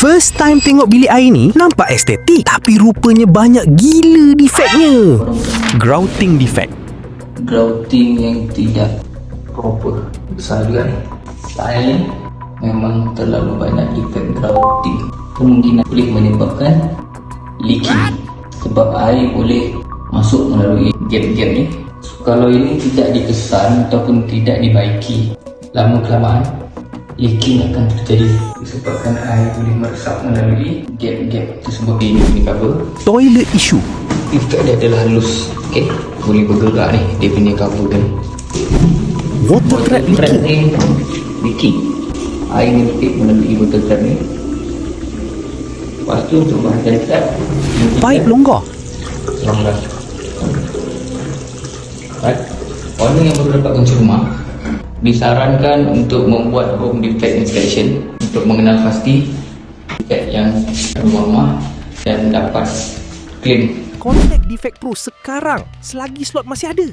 First time tengok bilik air ni nampak estetik, tapi rupanya banyak gila defeknya. Grouting defect. Grouting yang tidak proper. Besar juga ni. Air memang terlalu banyak defek grouting. Kemungkinan boleh menyebabkan leaking. Sebab air boleh masuk melalui gap-gap ni. So, kalau ini tidak dikesan ataupun tidak dibaiki, lama kelamaan leaking akan terjadi disebabkan air boleh meresap melalui gap-gap tersebut. Ini cover. Toilet issue. Efek dia adalah halus. Okay, boleh bergerak ni dia punya cover kan. Water trap leaking. Ni leaking. Air ni leak melalui water trap ni. Lepas tu untuk bahagian trap, Pipe longgar. longgar. Right. Orang yang baru dapat kunci rumah disarankan untuk membuat home defect inspection untuk mengenal pasti defect yang rumah dan dapat claim. Contact Defect Pro sekarang selagi slot masih ada.